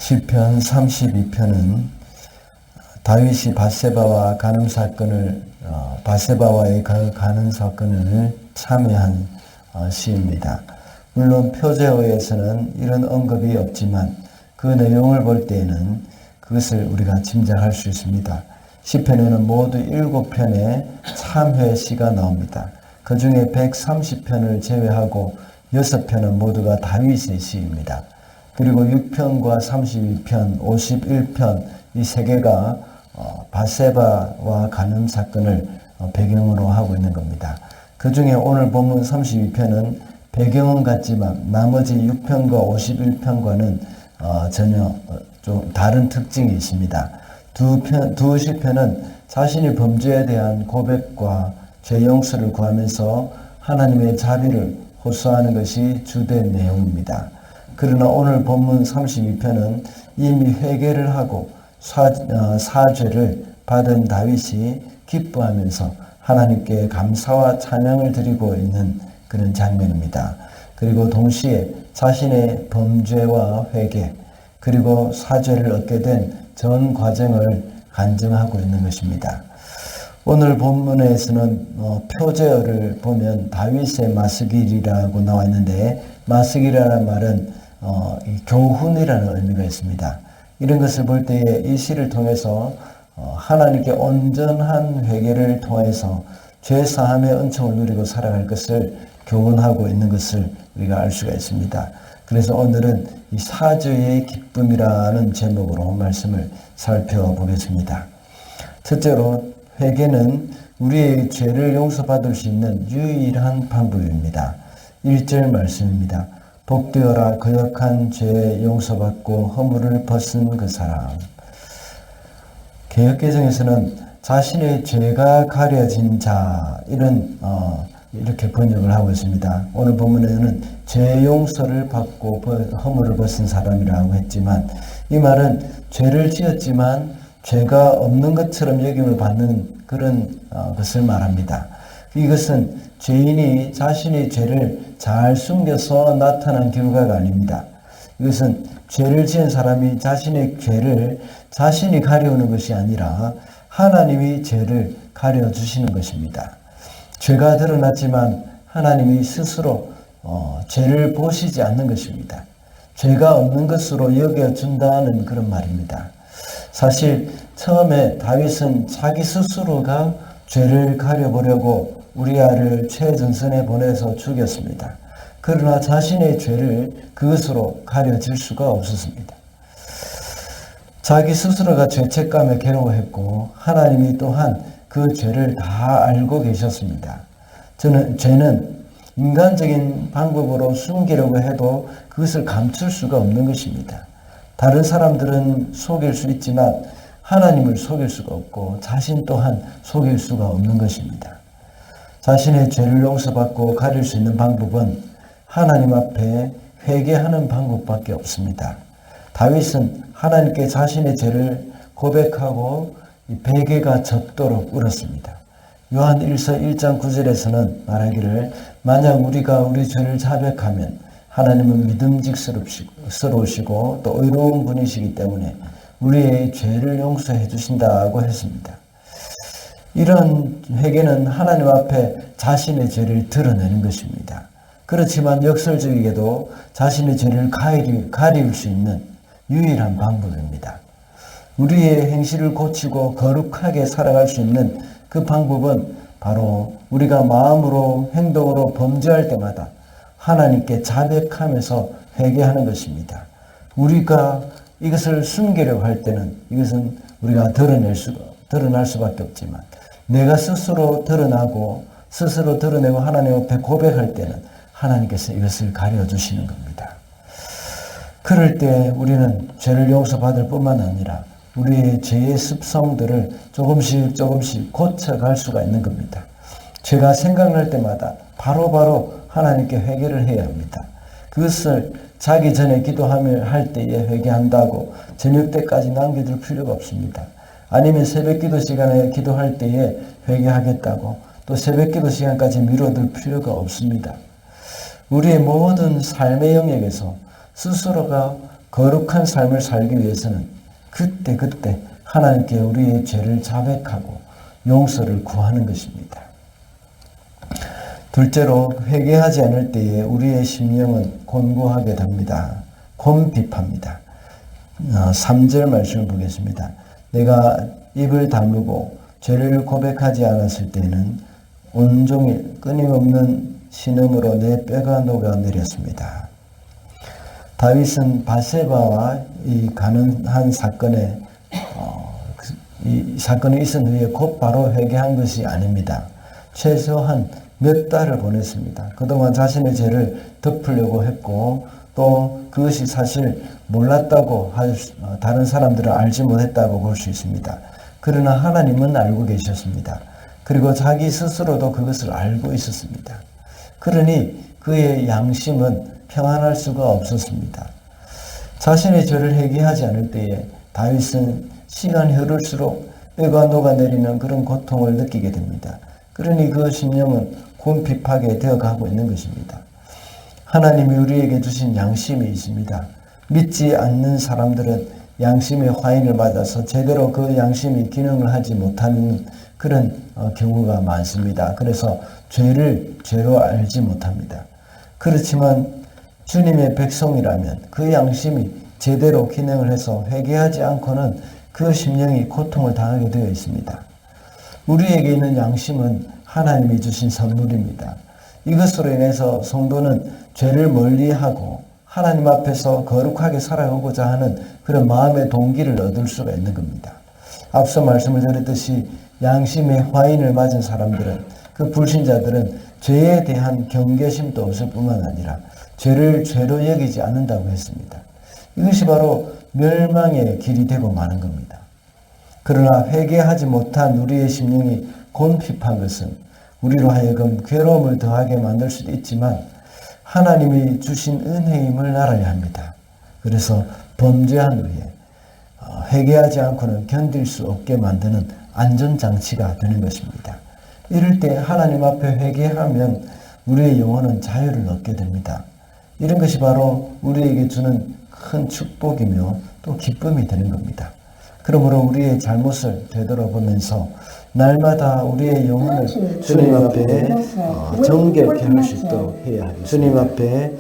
시편 32편은 다윗이 밧세바와 간음 사건을 밧세바와의 간음 사건을 참여한 시입니다. 물론 표제어에서는 이런 언급이 없지만 그 내용을 볼 때에는 그것을 우리가 짐작할 수 있습니다. 시편에는 모두 7편의 참회 시가 나옵니다. 그 중에 130편을 제외하고 6편은 모두가 다윗의 시입니다. 그리고 6편과 32편, 51편 이 세 개가 밧세바와 간음 사건을 배경으로 하고 있는 겁니다. 그 중에 오늘 본문 32편은 배경은 같지만 나머지 6편과 51편과는 전혀 좀 다른 특징이 있습니다. 두 시편은 자신의 범죄에 대한 고백과 죄 용서를 구하면서 하나님의 자비를 호소하는 것이 주된 내용입니다. 그러나 오늘 본문 32편은 이미 회개를 하고 사죄를 받은 다윗이 기뻐하면서 하나님께 감사와 찬양을 드리고 있는 그런 장면입니다. 그리고 동시에 자신의 범죄와 회개 그리고 사죄를 얻게 된 전 과정을 간증하고 있는 것입니다. 오늘 본문에서는 표제어를 보면 다윗의 마스길이라고 나와 있는데 마스길이라는 말은 교훈이라는 의미가 있습니다. 이런 것을 볼 때에 이 시를 통해서 하나님께 온전한 회개를 통해서 죄사함의 은총을 누리고 살아갈 것을 교훈하고 있는 것을 우리가 알 수가 있습니다. 그래서 오늘은 이 사죄의 기쁨이라는 제목으로 말씀을 살펴보겠습니다. 첫째로 회개는 우리의 죄를 용서받을 수 있는 유일한 방법입니다. 1절 말씀입니다. 복되어라 거역한 죄 용서받고 허물을 벗은 그 사람. 개역개정에서는 자신의 죄가 가려진 자 이렇게 번역을 하고 있습니다. 오늘 본문에는 죄 용서를 받고 허물을 벗은 사람이라고 했지만 이 말은 죄를 지었지만 죄가 없는 것처럼 여김을 받는 그런 것을 말합니다. 이것은 죄인이 자신의 죄를 잘 숨겨서 나타난 결과가 아닙니다. 이것은 죄를 지은 사람이 자신의 죄를 자신이 가려우는 것이 아니라 하나님이 죄를 가려주시는 것입니다. 죄가 드러났지만 하나님이 스스로 죄를 보시지 않는 것입니다. 죄가 없는 것으로 여겨준다는 그런 말입니다. 사실 처음에 다윗은 자기 스스로가 죄를 가려보려고 우리아를 최전선에 보내서 죽였습니다. 그러나 자신의 죄를 그것으로 가려질 수가 없었습니다. 자기 스스로가 죄책감에 괴로워했고 하나님이 또한 그 죄를 다 알고 계셨습니다. 죄는 인간적인 방법으로 숨기려고 해도 그것을 감출 수가 없는 것입니다. 다른 사람들은 속일 수 있지만 하나님을 속일 수가 없고 자신 또한 속일 수가 없는 것입니다. 자신의 죄를 용서받고 가릴 수 있는 방법은 하나님 앞에 회개하는 방법밖에 없습니다. 다윗은 하나님께 자신의 죄를 고백하고 베개가 젖도록 울었습니다. 요한 1서 1장 9절에서는 말하기를 만약 우리가 우리 죄를 자백하면 하나님은 믿음직스러우시고 또 의로운 분이시기 때문에 우리의 죄를 용서해 주신다고 했습니다. 이런 회개는 하나님 앞에 자신의 죄를 드러내는 것입니다. 그렇지만 역설적이게도 자신의 죄를 가릴 수 있는 유일한 방법입니다. 우리의 행실을 고치고 거룩하게 살아갈 수 있는 그 방법은 바로 우리가 마음으로 행동으로 범죄할 때마다 하나님께 자백하면서 회개하는 것입니다. 우리가 이것을 숨기려고 할 때는 이것은 우리가 드러날 수밖에 없지만 내가 스스로 드러내고 하나님 앞에 고백할 때는 하나님께서 이것을 가려주시는 겁니다. 그럴 때 우리는 죄를 용서받을 뿐만 아니라 우리의 죄의 습성들을 조금씩 고쳐갈 수가 있는 겁니다. 죄가 생각날 때마다 바로바로 하나님께 회개를 해야 합니다. 그것을 자기 전에 기도할 때에 회개한다고 저녁 때까지 남겨둘 필요가 없습니다. 아니면 새벽 기도 시간에 기도할 때에 회개하겠다고 또 새벽 기도 시간까지 미뤄둘 필요가 없습니다. 우리의 모든 삶의 영역에서 스스로가 거룩한 삶을 살기 위해서는 그때 하나님께 우리의 죄를 자백하고 용서를 구하는 것입니다. 둘째로, 회개하지 않을 때에 우리의 심령은 곤고하게 됩니다. 곤핍합니다. 3절 말씀을 보겠습니다. 내가 입을 다물고 죄를 고백하지 않았을 때는 온종일 끊임없는 신음으로 내 뼈가 녹아내렸습니다. 다윗은 바세바와 이 가난한 사건에 이 사건이 있은 후에 곧바로 회개한 것이 아닙니다. 최소한 몇 달을 보냈습니다. 그동안 자신의 죄를 덮으려고 했고 또 그것이 사실 몰랐다고 다른 사람들은 알지 못했다고 볼 수 있습니다. 그러나 하나님은 알고 계셨습니다. 그리고 자기 스스로도 그것을 알고 있었습니다. 그러니 그의 양심은 평안할 수가 없었습니다. 자신의 죄를 회개하지 않을 때에 다윗은 시간이 흐를수록 뼈가 녹아내리는 그런 고통을 느끼게 됩니다. 그러니 그 심령은 곤핍하게 되어가고 있는 것입니다. 하나님이 우리에게 주신 양심이 있습니다. 믿지 않는 사람들은 양심의 화인을 맞아서 제대로 그 양심이 기능을 하지 못하는 그런 경우가 많습니다. 그래서 죄를 죄로 알지 못합니다. 그렇지만 주님의 백성이라면 그 양심이 제대로 기능을 해서 회개하지 않고는 그 심령이 고통을 당하게 되어 있습니다. 우리에게 있는 양심은 하나님이 주신 선물입니다. 이것으로 인해서 성도는 죄를 멀리하고 하나님 앞에서 거룩하게 살아가고자 하는 그런 마음의 동기를 얻을 수가 있는 겁니다. 앞서 말씀을 드렸듯이 양심의 화인을 맞은 사람들은, 그 불신자들은 죄에 대한 경계심도 없을 뿐만 아니라 죄를 죄로 여기지 않는다고 했습니다. 이것이 바로 멸망의 길이 되고 마는 겁니다. 그러나 회개하지 못한 우리의 심령이 곤핍한 것은 우리로 하여금 괴로움을 더하게 만들 수도 있지만 하나님이 주신 은혜임을 알아야 합니다. 그래서 범죄한 후에 회개하지 않고는 견딜 수 없게 만드는 안전장치가 되는 것입니다. 이럴 때 하나님 앞에 회개하면 우리의 영혼은 자유를 얻게 됩니다. 이런 것이 바로 우리에게 주는 큰 축복이며 또 기쁨이 되는 겁니다. 그러므로 우리의 잘못을 되돌아보면서 날마다 우리의 영혼을 주님 앞에 정결케 할 수 있도록 해야 하겠습니다. 주님 앞에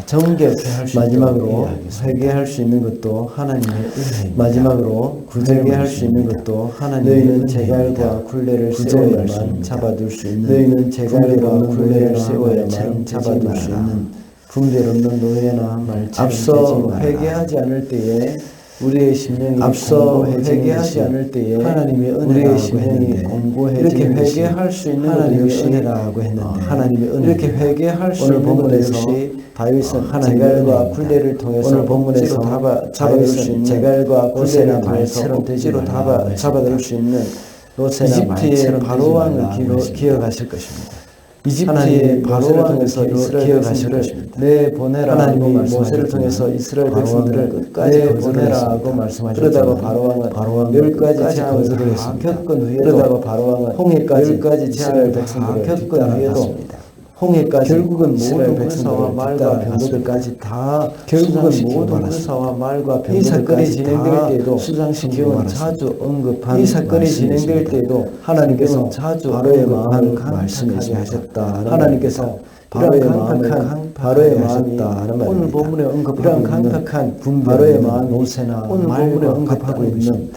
정결케 할 수 마지막으로 회개할 수 있는 것도 하나님의 은혜입니다. 마지막으로 회개할 수 있는 것도 하나님의 너희는 제갈과 굴레를 세워야만 잡아둘 수 있는 너희는 제갈과 굴레를 세워야만 잡아둘 수 있는 분별 없는 노예나 말처럼 앞서 회개하지 않을 때에 우리의 심령이 회개하지 않을 때에 하나님의 은혜라고 했는데 이렇게 회개할 수 있는 하나님의 은혜라고 했는데 하나님의 은혜 이렇게 회개할 수 있는 것 역시 다윗은 제갈과 굴레를 통해서 오늘 본문에서 잡아들 수 있는 제갈과 굴레를 통해서 억지로 잡아들 수 있는 이집트의 바로왕을 기억하실 것입니다. 이집트의 바로를 통해서 이스라엘 백성들을 내보내라. 하나님이 모세를 통해서 이스라엘 백성들을 끝까지 내보내라고 말씀하셨죠. 그러다가 바로왕은 10가지 제한을 겪은 후에도 그러다가 바로왕은 홍해까지 이스라엘 백성들을 겪은 후에도 홍해까지 결국은 모든 군사와 말과 병거들까지 다 결국은 모든 군사와 말과 병거들까지 이 사건이 진행될 때에도 수장시키는 자주 언급한 이 사건이 진행될 때에도 하나님께서 자주 바로의 마음을 말씀하게 하셨다. 하나님께서 바로의 마음을 하셨다. 오늘 본문에 언급하고 있는 바로의 마음 노세나 오늘 본문에 언급하고 있는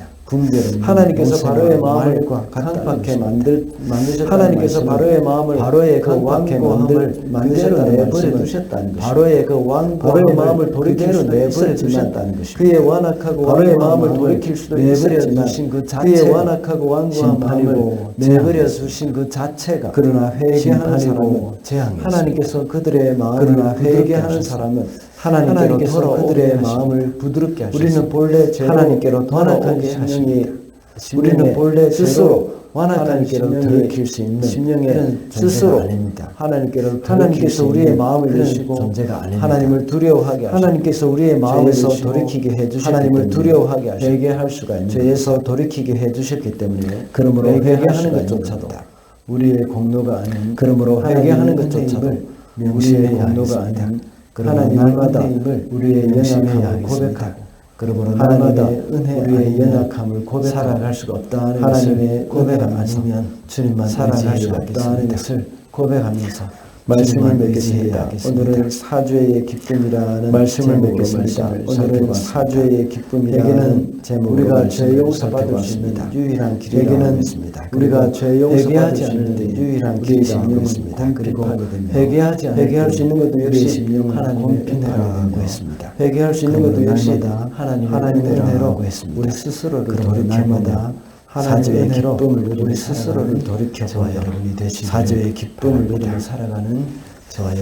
하나님께서 바로의 마음을 강팍하게 만드셨다. 하나님께서 바로의 마음을 바로의 그 완고함을 그대로 내버려 두셨다는 것입니다. 바로의 그 완고함의 마음을 돌이킬 수도 있었지만 그의 완악하고 바로의 마음을 돌이킬 수도 있었지만 그의 완악하고 완고한 마음을 내버려 두신 그 자체가 그러나 회개하는 사람은 하나님께서 그들의 마음을 회개하는 사람은 하나님께서 그들의 마음을 부드럽게 하시고 우리는 본래 하나님께로 돌아오게 하시니 우리는 본래 스스로 완악한 심령을 돌이킬 수 있는 심령의 스스로 아닙니다. 하나님께서 우리의 마음을 여시고 존재가 아닙니다. 하나님을 두려워하게 하시고 하나님께서 우리의 마음에서 돌이키게 해주셨기 하나님을 두려워하게 하시고 회개할 수가 있는 죄에서 돌이키게 해주셨기 때문에 그러므로 회개하는 것조차도 우리의 공로가 아닌 그러므로 회개하는 것조차도 우리의 공로가 아닌 하나님의 은혜임을 우리의 연약함을 고백하고 그러므로 날마다 우리의 연약함을 고백하고 살아갈 수가 없다는 것을 고백하면서 주님만 살아갈 수가 없다는 것을 고백하면서 말씀을 맺겠습니다. 오늘은 사죄의 기쁨이라는 말씀을 맺겠습니다. 오늘은 사죄의 기쁨이라는 제목으로 우리가 죄 용서받을 수 있는 유일한 길이라고 했습니다. 우리가 죄 용서받을 수 있는 유일한 길이라고 했습니다. 그리고 회개할 수 있는 것도 역시 하나님의 은혜라고 했습니다. 회개할 수 있는 것도 역시 하나님의 은혜로 했습니다. 우리 스스로를 돌이켜보다 사죄의 기쁨을 우리 스스로를 돌이켜보아 여러분이 되시기를 사죄의 기쁨을 누리며 살아가는 저와 여러분